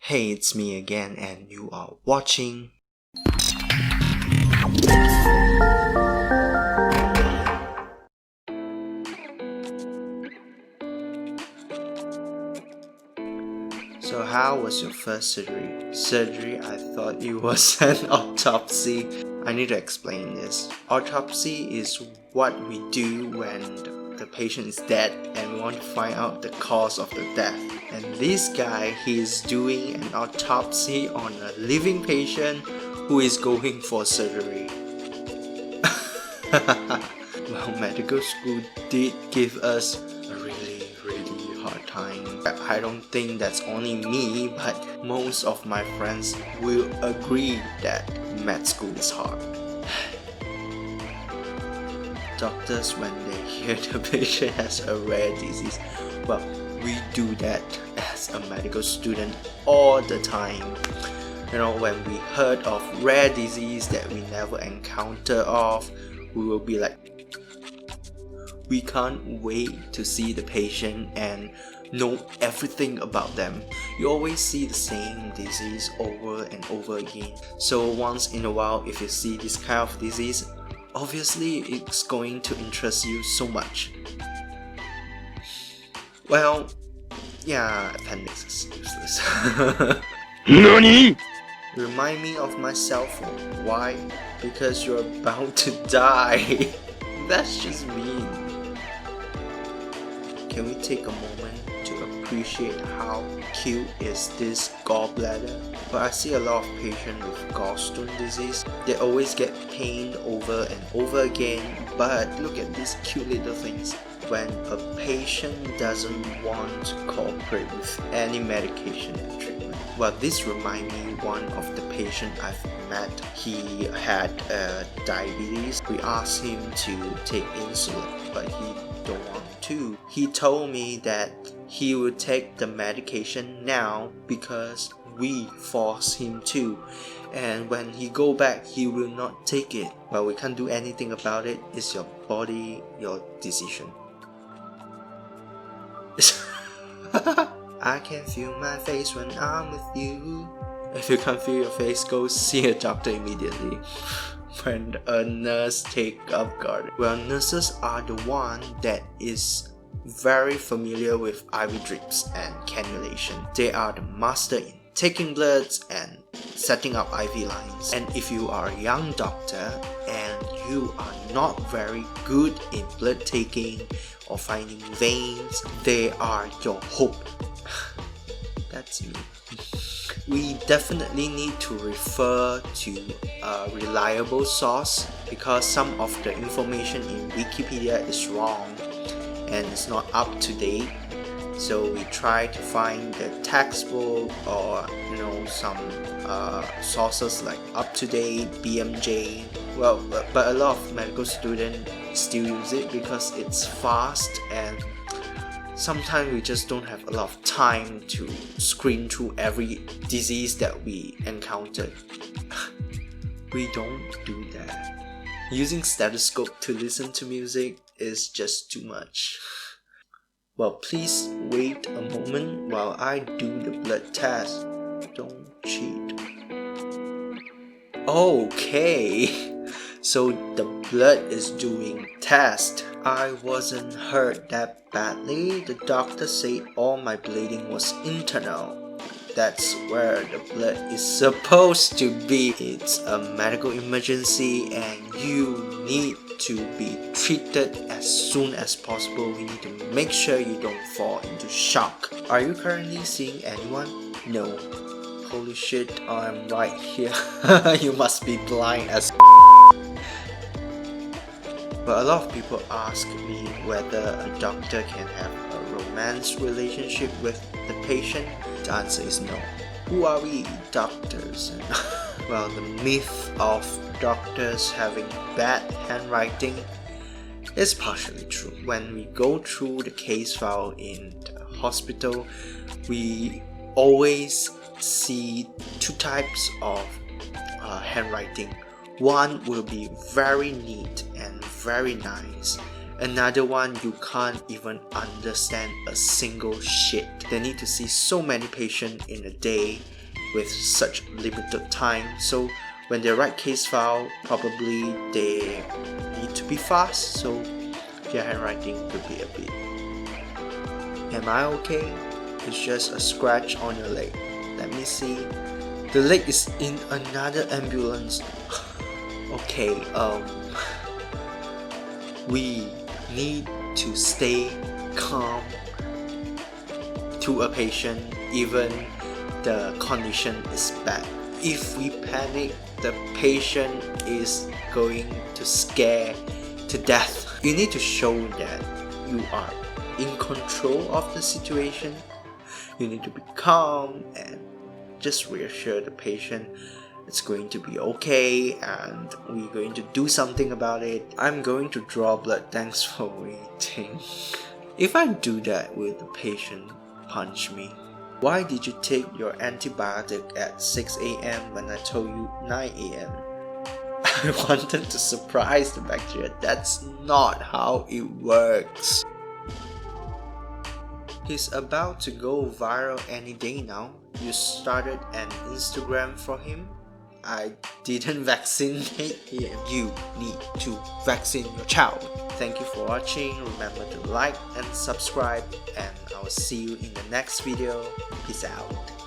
Hey, it's me again, and you are watching. So how was your first surgery? Surgery, I thought it was an autopsy. I need to explain this. Autopsy is what we do when the patient is dead and we want to find out the cause of the death. And this guy, he is doing an autopsy on a living patient who is going for surgery. Well, medical school did give us a really hard time. I don't think that's only me, but most of my friends will agree that med school is hard. Doctors, when they hear the patient has a rare disease, well, we do that as a medical student all the time. You know, when we heard of rare disease that we never encountered of, we will be like, we can't wait to see the patient and know everything about them. You always see the same disease over and over again. So once in a while, if you see this kind of disease, obviously it's going to interest you so much. Well, yeah, appendix is useless. NANI?! Remind me of my cell phone. Why? Because you're about to die. That's just mean. Can we take a moment to appreciate how cute is this gallbladder? But I see a lot of patients with gallstone disease. They always get pain over and over again, but look at these cute little things. When a patient doesn't want to cooperate with any medication and treatment. Well, this reminds me one of the patient I've met. He had diabetes. We asked him to take insulin, but he don't want to. He told me that he would take the medication now because we force him to, and when he go back he will not take it. Well, we can't do anything about it. It's your body, your decision. I can feel my face when I'm with you. If you can't feel your face, go see a doctor immediately. When a nurse take up guard. Well, nurses are the one that is very familiar with IV drips and cannulation. They are the master in taking bloods and setting up IV lines. And if you are a young doctor and you are not very good in blood taking or finding veins, they are your hope. That's me. We definitely need to refer to a reliable source because some of the information in Wikipedia is wrong and it's not up to date. So we try to find the textbook or some sources like up to date, BMJ. Well, but a lot of medical students still use it because it's fast, and sometimes we just don't have a lot of time to screen through every disease that we encountered. We don't do that. Using stethoscope to listen to music is just too much. Well, please wait a moment while I do the blood test. Don't cheat. Okay, so the blood is doing test. I wasn't hurt that badly. The doctor said all my bleeding was internal. That's where the blood is supposed to be. It's a medical emergency and you need to be treated as soon as possible. We need to make sure you don't fall into shock. Are you currently seeing anyone? No. Holy shit, I'm right here. You must be blind as But a lot of people ask me whether a doctor can have a romance relationship with the patient. The answer is no. Who are we, doctors? Well, the myth of doctors having bad handwriting is partially true. When we go through the case file in the hospital, we always see two types of handwriting. One will be very neat and very nice, Another one, you can't even understand a single shit. They need to see so many patients in a day with such limited time. So when they write case file, probably they need to be fast. So their handwriting could be a bit. Am I okay? It's just a scratch on your leg. Let me see. The leg is in another ambulance. Okay, we need to stay calm to a patient even the condition is bad. If we panic, the patient is going to scare to death. You need to show that you are in control of the situation. You need to be calm and just reassure the patient it's going to be okay and we're going to do something about it. I'm going to draw blood, thanks for waiting. If I do that, will the patient punch me? Why did you take your antibiotic at 6 a.m. when I told you 9 a.m.? I wanted to surprise the bacteria. That's not how it works. He's about to go viral any day now. You started an Instagram for him? I didn't vaccinate him. You need to vaccinate your child. Thank you for watching. Remember to like and subscribe, and I will see you in the next video. Peace out.